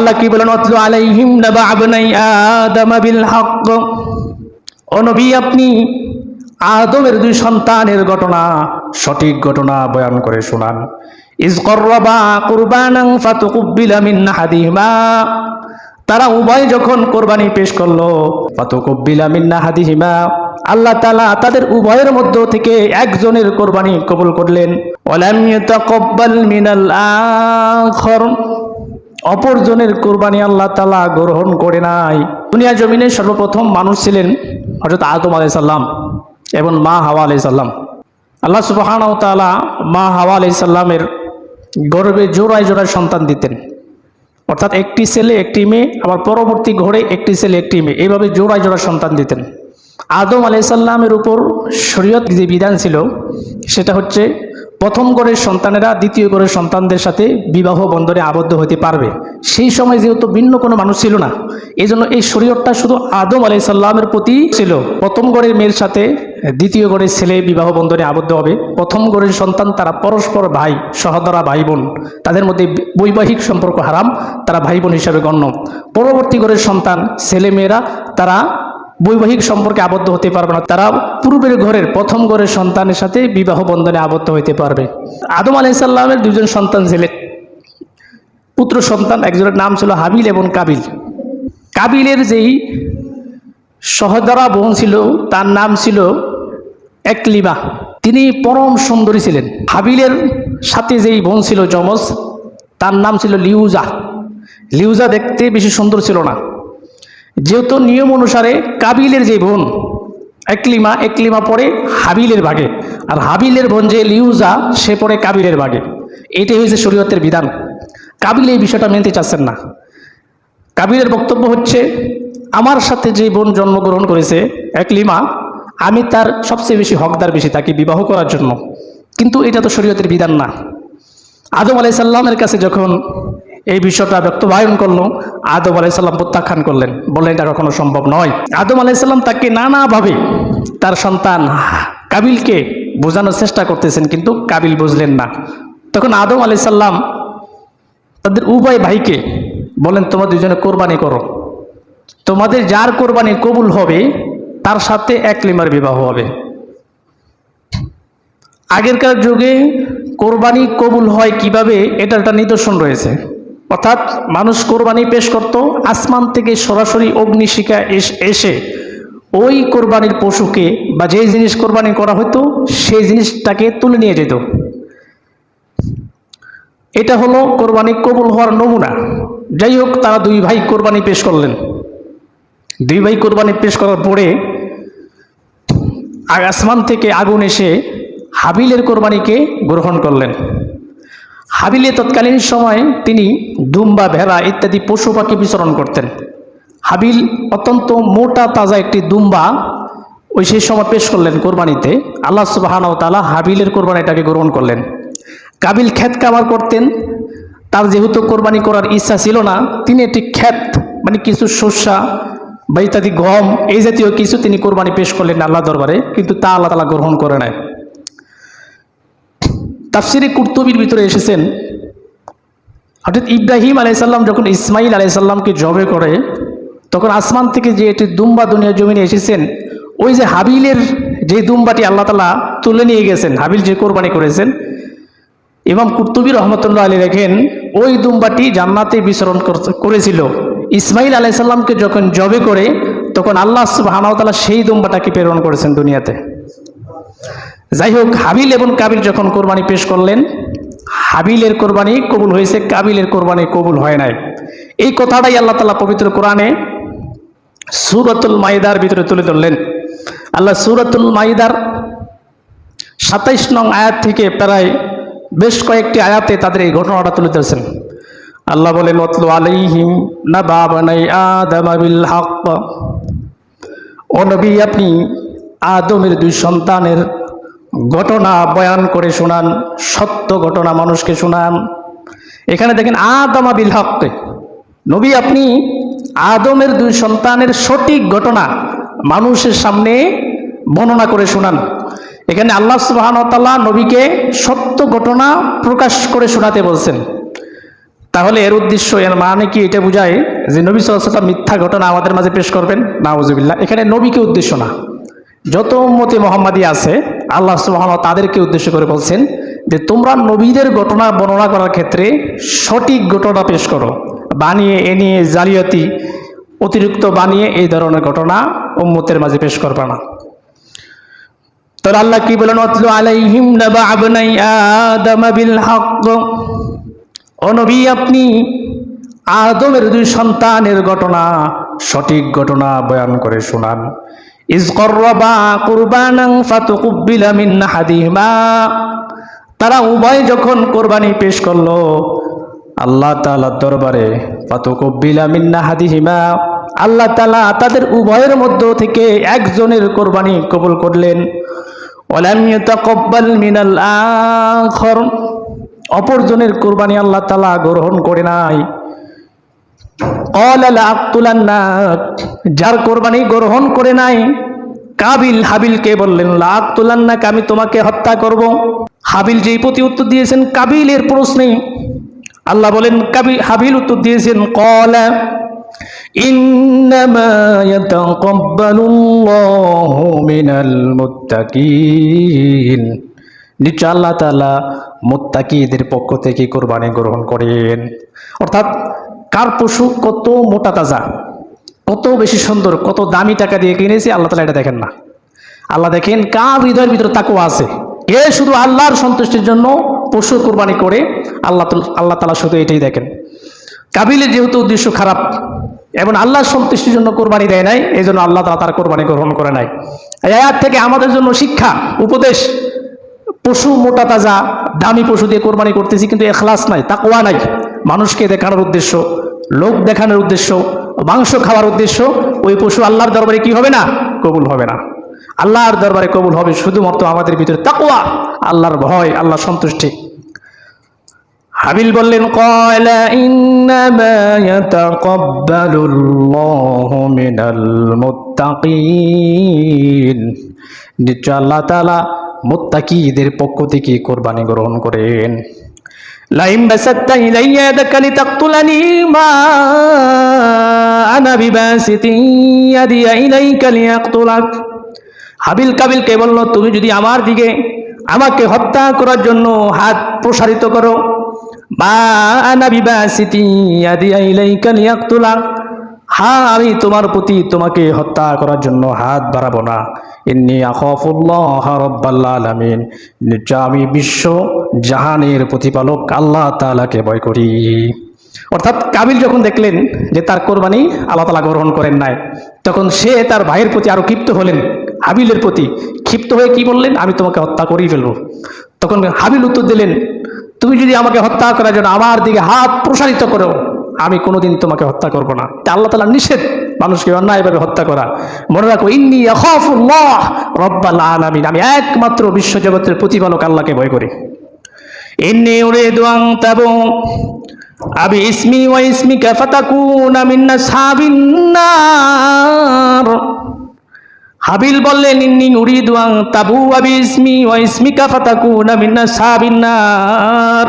আল্লাহ কি বলেন, ওয়াতলু আলাইহিম নাবা আবনাই আদম বিল হক। ও নবী, আপনি আদমের দুই সন্তানের ঘটনা, সঠিক ঘটনা বয়ান করে শোনান। ইজ কররাবা কুরবানান ফাতুকুব্বিলা মিন আহাদিহিমা, তারা উভয় যখন কোরবানি পেশ করলো, ফাতুকুব্বিলা মিন আহাদিহিমা, আল্লাহ তাআলা তাদের উভয়ের মধ্য থেকে একজনের কোরবানি কবুল করলেন। ওয়ালাম ইয়াতাকাব্বাল মিনাল আখর, অপরজনের কোরবানি আল্লাহ তাআলা গ্রহণ করে নাই। দুনিয়া জমিনে সর্বপ্রথম মানুষ ছিলেন হযরত আদম আলাইহিস সালাম এবং মা হাওয়া আলাইহিস সালাম। আল্লাহ সুবহানাহু ওয়া তাআলা মা হাওয়া আলাইহিস সালামের গর্ভে জোড়ায় জোড়ায় সন্তান দিতেন, অর্থাৎ একটি ছেলে একটি মেয়ে, আবার পরবর্তী ঘরে একটি ছেলে একটি মেয়ে, এইভাবে জোড়ায় জোড়ায় সন্তান দিতেন। আদম আলাইহিস সালামের উপর শরীয়ত যে বিধান ছিল সেটা হচ্ছে, প্রথম ঘরের সন্তানেরা দ্বিতীয় ঘরের সন্তানদের সাথে বিবাহ বন্ধনে আবদ্ধ হতে পারবে। সেই সময় যেহেতু ভিন্ন কোনো মানুষ ছিল না, এই জন্য এই শরীয়তটা শুধু আদম আলাইহিস সালামের প্রতি ছিল। প্রথম ঘরের মেয়ের সাথে দ্বিতীয় ঘরের ছেলে বিবাহ বন্ধনে আবদ্ধ হবে। প্রথম ঘরের সন্তান তারা পরস্পর ভাই, সহোদরা ভাই বোন, তাদের মধ্যে বৈবাহিক সম্পর্ক হারাম, তারা ভাই বোন হিসাবে গণ্য। পরবর্তী ঘরের সন্তান ছেলে মেয়েরা তারা বৈবাহিক সম্পর্কে আবদ্ধ হতে পারবে না, তারা পূর্বের ঘরের প্রথম ঘরের সন্তানের সাথে বিবাহ বন্ধনে আবদ্ধ হতে পারবে। আদম আলাইহিস সালামের দুজন সন্তান ছিলেন, পুত্র সন্তান, একজনের নাম ছিল হাবিল এবং কাবিল। কাবিলের যেই সহোদরা বোন ছিল তার নাম ছিল একলিমা, তিনি পরম সুন্দরী ছিলেন। হাবিলের সাথে যেই বোন ছিল যমজ, তার নাম ছিল লিউজা। লিউজা দেখতে বেশি সুন্দর ছিল না, যেহেতু নিয়ম অনুসারে কাবিলের যে বোন একলিমা, একলিমা পড়ে হাবিলের ভাগে, আর হাবিলের বোন যে লিউজা সে পড়ে কাবিলের ভাগে। এটাই হয়েছে শরীয়তের বিধান। কাবিল এই বিষয়টা মেনতে চাচ্ছেন না। কাবিলের বক্তব্য হচ্ছে, আমার সাথে যে বোন জন্মগ্রহণ করেছে একলিমা, আমি তার সবচেয়ে বেশি হকদার, বেশি তাকে বিবাহ করার জন্য। কিন্তু এটা তো শরীয়তের বিধান না। আদম আলাইহিস সালামের কাছে যখন এই বিষয়টা বাস্তবায়ন করলো, আদম আলাইহিস সালাম প্রত্যাখ্যান করলেন, বললেন এটা কখনো সম্ভব নয়। আদম আলাইহিস সালাম তাকে নানাভাবে তার সন্তান কাবিলকে বোঝানোর চেষ্টা করতেছেন, কিন্তু কাবিল বুঝলেন না। তখন আদম আলাইহিস সালাম তাদের উভয় ভাইকে বলেন, তোমরা দুজনে কোরবানি করো, তোমাদের যার কোরবানি কবুল হবে তার সাথে একলিমার বিবাহ হবে। আগেরকার যুগে কোরবানি কবুল হয় কিভাবে, এটার একটা নিদর্শন রয়েছে। অর্থাৎ মানুষ কোরবানি পেশ করত, আসমান থেকে সরাসরি অগ্নিশিখা এসে ওই কোরবানির পশুকে বা যে জিনিস কোরবানি করা হতো সেই জিনিসটাকে তুলে নিয়ে যেত। এটা হলো কোরবানি কবুল হওয়ার নমুনা। যাই হোক, তারা দুই ভাই কোরবানি পেশ করলেন। দুই ভাই কোরবানি পেশ করার পরে আসমান থেকে আগুন এসে হাবিলের কোরবানিকে গ্রহণ করলেন। হাবিলে তৎকালীন সময় তিনি দুম্বা, ভেড়া ইত্যাদি পশু পাখি বিচরণ করতেন। হাবিল অত্যন্ত মোটা তাজা একটি দুম্বা ওই সেই সময় পেশ করলেন কোরবানিতে। আল্লাহ সুবহানাহু ওয়া তাআলা হাবিলের কোরবানিটাকে গ্রহণ করলেন। কাবিল ক্ষেত কামার করতেন, তার যেহেতু কোরবানি করার ইচ্ছা ছিল না, তিনি একটি ক্ষেত মানে কিছু শস্যা বা ইত্যাদি গম এই জাতীয় কিছু তিনি কোরবানি পেশ করলেন আল্লাহ দরবারে, কিন্তু তা আল্লাহ তাআলা গ্রহণ করে নেয়। তাফসিরে কুরতুবির ভিতরে এসেছেন, হযরত ইব্রাহিম আলাইহিস সালাম যখন ইসমাইল আলাইহিস সালামকে জবে করে, তখন আসমান থেকে যে একটি দুম্বা দুনিয়া জমিনে এসেছেন, ওই যে হাবিলের যে দুম্বাটি আল্লাহ তাআলা তুলে নিয়ে গেছেন, হাবিল যে কোরবানি করেছেন, ইমাম কুরতুবী রহমতুল্লাহ আলাইহি লেখেন, ওই দুম্বাটি জান্নাতে বিচরণ করেছিল। ইসমাইল আলাইহিস সালামকে যখন জবে করে, তখন আল্লাহ সুবহানাহু ওয়া তাআলা সেই দুম্বাটাকে প্রেরণ করেছেন দুনিয়াতে। যাই হোক, হাবিল এবং কাবিল যখন কোরবানি পেশ করলেন, হাবিলের কোরবানি কবুল হয়েছে, কাবিলের কোরবানি কবুল হয় নাই। এই কথাটাই আল্লাহ তাআলা পবিত্র কোরআনে সূরাতুল মাইদার ভিতরে তুলে ধরলেন। আল্লাহ সূরাতুল মাইদার ২৭ নং আয়াত থেকে প্রায় বেশ কয়েকটি আয়াতে তাদের এই ঘটনাটা তুলে ধরেছেন। আল্লাহ বলেন, ওয়াতলু আলাইহিম নাবা বানাই আদম বিল হক। ও নবী, আপনি আদমের দুই সন্তানের ঘটনা বয়ান করে শোনান, সত্য ঘটনা মানুষকে শোনান। এখানে দেখেন আদম বিল হক, নবী আপনি আদমের দুই সন্তানের সঠিক ঘটনা মানুষের সামনে বর্ণনা করে শোনান। এখানে আল্লাহ সুবহানাহু ওয়া তাআলা নবীকে সত্য ঘটনা প্রকাশ করে শোনাতে বলছেন। তাহলে এর উদ্দেশ্য, এর মানে কি এটা বোঝায় যে নবী সাল্লাল্লাহু আলাইহি ওয়াসাল্লাম মিথ্যা ঘটনা আমাদের মাঝে পেশ করবেন? নাউজুবিল্লাহ। এখানে নবীকে উদ্দেশ্য না, যত উম্মতে মুহাম্মাদি আছে আল্লাহ সুবহানাহু ওয়া তাআলা তাদেরকে উদ্দেশ্য করে বলছেন যে তোমরা নবীদের ঘটনা বর্ণনা করার ক্ষেত্রে সঠিক ঘটনা পেশ করো, বানিয়ে নিয়ে জালিয়াতি অতিরিক্ত বানিয়ে এই ধরনের ঘটনা উম্মতের মাঝে পেশ করবে না। তোর আল্লাহ কি বলেন? ওয়াতলু আলাইহিম নাবা আবনাই আদম বিল হক। ও নবী, আপনি আদমের দুই সন্তানের ঘটনা, সঠিক ঘটনা বয়ান করে শোনান। ইজ করবা কুরবানান ফাতুকুব্বিলা মিন আহাদিহিমা। তারা উভয় যখন কোরবানি পেশ করলো আল্লাহ তাআলার দরবারে, ফাতুকুব্বিলা মিন আহাদিহিমা, আল্লাহ তাআলা তাদের উভয়ের মধ্য থেকে একজনের কোরবানি কবুল করলেন। ওয়ালাম ইয়াতাকাব্বাল মিনাল আখর, অপরজনের কোরবানি আল্লাহ তাআলা গ্রহণ করে নাই। ক্বালা লাআকতুলান্নাক, যার কোরবানি গ্রহণ করে নাই কাবিল হাবিলকে বললেন লাআকতুলান্নাক, আমি তোমাকে হত্যা করব। হাবিল যেই প্রতি উত্তর দিয়েছেন কাবিলের প্রশ্নে, আল্লাহ বলেন হাবিল উত্তর দিয়েছেন ক্বালা ইন্নামা ইয়াতাকাব্বালুল্লাহু মিনাল মুত্তাকিন, নিশ্চয় আল্লাহ তাআলা মুত্তাকিদের পক্ষ থেকে কোরবানি গ্রহণ করেন। অর্থাৎ কার পশু কত মোটা তাজা, কত বেশি সুন্দর, কত দামি টাকা দিয়ে কিনেছে আল্লাহ তাআলা এটা দেখেন না। আল্লাহ দেখেন কার হৃদয়ের ভিতরে তাকওয়া আছে, কে শুধু আল্লাহর সন্তুষ্টির জন্য পশু কোরবানি করে, আল্লাহ তাআলা শুধু এটাই দেখেন। কাবিলের যেহেতু উদ্দেশ্য খারাপ এবং আল্লাহর সন্তুষ্টির জন্য কোরবানি দেয় নাই, এই জন্য আল্লাহ তাআলা তার কোরবানি গ্রহণ করে নাই। এই আয়াত থেকে আমাদের জন্য শিক্ষা, উপদেশ, পশু মোটা তাজা দামি পশু দিয়ে কোরবানি করতেছি কিন্তু ইখলাস নাই, তাকওয়া নাই, মানুষকে দেখানোর উদ্দেশ্য, লোক দেখানোর উদ্দেশ্য, মাংস খাওয়ার উদ্দেশ্য, ওই পশু আল্লাহর দরবারে কি হবে না? কবুল হবে না। আল্লাহর দরবারে কবুল হবে শুধুমাত্র আমাদের ভিতরে তাকওয়া, আল্লাহর ভয়, আল্লাহর সন্তুষ্টি। হাবিল বললেন ক্বালা ইন্নামা ইয়াতাকাব্বালুল্লাহু মিনাল মুত্তাকিন, নিশ্চয় আল্লাহ তাআলা মুত্তাকিদের পক্ষ থেকে কোরবানি গ্রহণ করেন। লাইন বাসাত্তা ইলাইয়া ইয়াদাকা লিতাকতুলানি মা আনা বিবাসিতি ইয়াদিয়া ইলাইকা লিয়াকতুলাক। হাবিল কাবিলকে বলল তুমি যদি আমার দিকে আমাকে হত্যা করার জন্য হাত প্রসারিত করো, মা আনা বিবাসিতি ইয়াদিয়া ইলাইকা লিয়াকতুলাক, হ্যাঁ আমি তোমার প্রতি তোমাকে হত্যা করার জন্য হাত বাড়াবো না। ইন্নী আখাফুল্লাহ রাব্বাল আলামিন, নিশ্চয় আমি বিশ্ব জাহানের প্রতিপালক আল্লাহ তাআলাকে ভয় করি। অর্থাৎ কাবিল যখন দেখলেন যে তার কোরবানি আল্লাহ তাআলা গ্রহণ করেন নাই, তখন সে তার ভাইয়ের প্রতি আরো ক্ষিপ্ত হলেন। হাবিলের প্রতি ক্ষিপ্ত হয়ে কি বললেন? আমি তোমাকে হত্যা করেই ফেলবো। তখন হাবিল উত্তর দিলেন তুমি যদি আমাকে হত্যা করার জন্য আমার দিকে হাত প্রসারিত করো, আমি কোনোদিন তোমাকে হত্যা করবো না। আল্লাহ তাআলা নিষেধ মানুষকে অন্যায়ভাবে হত্যা করা। মনে রাখো ইন্নী আখাফুল্লাহ রাব্বাল আলামিন, আমি একমাত্র বিশ্বজগতের প্রতিপালক আল্লাহকে ভয় করি। ইন্নী উরিদু আন তাবু আবি ইসমি ওয়া ইসমিকা ফাতাকুনা মিন আসহাবিন নার। হাবিল বললেন ইন্নী উরিদু আন তাবু আবি ইসমি ওয়া ইসমিকা ফাতাকুনা মিন আসহাবিন নার,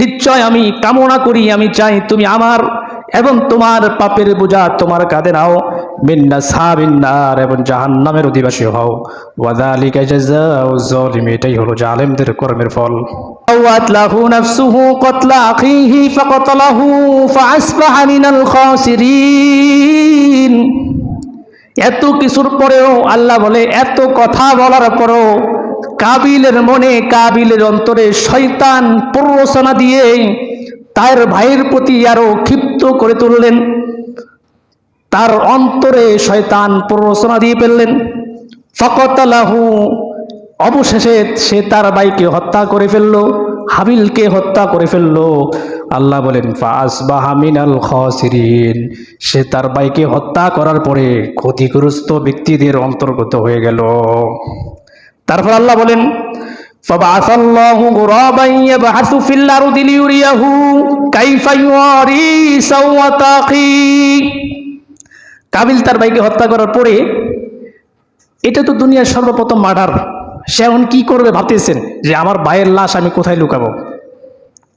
নিশ্চয় আমি কামনা করি, আমি চাই তুমি আমার এবং তোমার পাপের বোঝা তোমার কাঁধে নাও, মিন আসহাবিন নার, এবং জাহান্নামের অধিবাসী হও। ওয়া যালিকা জাযাউজ জালিম, এটাই হলো জালেমদের কর্মের ফল। আওয়াত লাহু নাফসুহু ক্বাতলা আখিহি ফাকাতালাহু ফাআসবাহা মিনাল খাসিরিন। এত কিছুর পরেও আল্লাহ বলে, এত কথা বলার পরেও কাবিলের মনে, কাবিলের অন্তরে শয়তান প্ররোচনা দিয়ে তার ভাইয়ের প্রতি আরো ক্ষিপ্ত করে তুললেন। তার অন্তরে শয়তান প্ররোচনা দিয়ে ফেললেন। ফাকাতালাহু, অবশেষে সে তার ভাইকে হত্যা করে ফেললো, হাবিলকে হত্যা করে ফেললো। আল্লাহ বলেন ফাআসবাহা মিনাল খাসিরিন, সে তার ভাইকে হত্যা করার পরে ক্ষতিগ্রস্ত ব্যক্তিদের অন্তর্গত হয়ে গেল। তারপর আল্লাহ বলেন ফাবাআসাল্লাহু গুরাবান ইয়াবহাসু ফিল আরদি লিউরিয়াহু কাইফা ইউরি সাওয়াতা আখি। কাবিল তার ভাইকে হত্যা করার পরে, এটা তো দুনিয়ার সর্বপ্রথম মার্ডার, সে এখন কি করবে ভাবতেছেন যে আমার ভাইয়ের লাশ আমি কোথায় লুকাবো।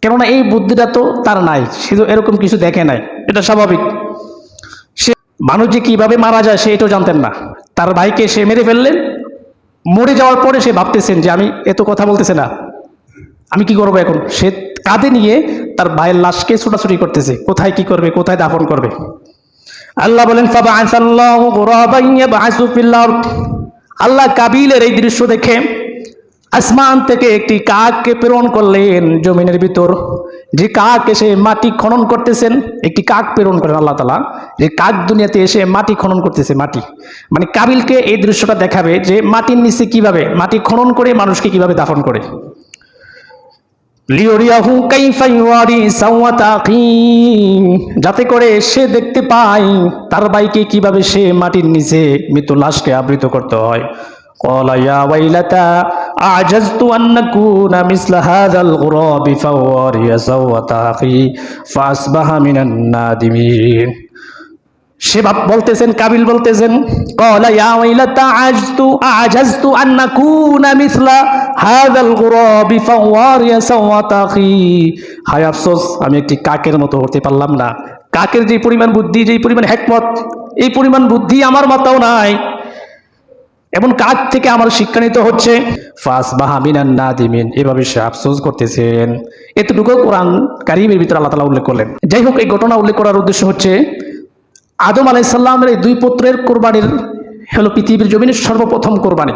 কেননা এই বুদ্ধিটা তো তার নাই, সে তো এরকম কিছু দেখে নাই, এটা স্বাভাবিক। সে মানুষ যে কিভাবে মারা যায় সে এটাও জানতেন না। তার ভাইকে সে মেরে ফেললেন, মরে যাওয়ার পরে সে ভাবতেছেন যে আমি এত কথা বলতেছে না, আমি কি করবো এখন। সে কাঁধে নিয়ে তার ভাইয়ের লাশকে ছোটাছুটি করতেছে, কোথায় কি করবে, কোথায় দাফন করবে। আল্লাহ বলেন ফাবাআসাল্লাহু গুরাবান ইয়াবআসু ফিল আরদ। আল্লাহ কাবিলের এই দৃশ্য দেখে আসমান থেকে একটি কাককে প্রেরণ করলেন জমিনের ভিতর। যে কাক এসে মাটি খনন করতেছেন, একটি কাক প্রেরণ করেন আল্লাহ তাআলা, যে কাক দুনিয়াতে এসে মাটি খনন করতেছে। মাটি মানে কাবিলকে এই দৃশ্যটা দেখাবে যে মাটির নিচে কিভাবে মাটি খনন করে মানুষকে কিভাবে দাফন করে। লিউরিয়াহু কাইফা ইউয়ারি সাওয়াতা আখিহি, যাতে করে সে দেখতে পায় তার ভাইকে কিভাবে সে মাটির নিচে মৃত লাশকে আবৃত করতে হয়। ক্বালা ইয়া ওয়াইলাতা আ'জাজতু আন নাকুনা মিসলা হাযাল গুরাবি ফাওয়ারিয়া সাওয়াতা আখিহি ফাসবাহা মিনান নাদিমিন। সে বলতেছেন, কাবিল বলতেছেন, ক্বালা ইয়া ওয়াইলাতা আ'জাজতু আন নাকুনা মিসলা হাযাল গুরাবি ফাওয়ারিয়া সাওয়াতা আখিহি। হায় আফসোস, আমি একটি কাকের মতো হতে পারলাম না। কাকের যে পরিমাণ বুদ্ধি, যে পরিমাণ হিকমত, এই পরিমাণ বুদ্ধি আমার মাথাও নাই। এবং কাক থেকে আমার শিক্ষা নিতে হচ্ছে। ফাসবাহা মিনান নাদিমিন, এভাবে সে আফসোস করতেছেন। এতটুকু কোরআন কারীমের ভিতরে আল্লাহ তাআলা উল্লেখ করলেন। যাই হোক, এই ঘটনা উল্লেখ করার উদ্দেশ্য হচ্ছে আদম আলাইহিস সালামের এই দুই পুত্রের কোরবানির হলো পৃথিবীর জমিনের সর্বপ্রথম কোরবানি।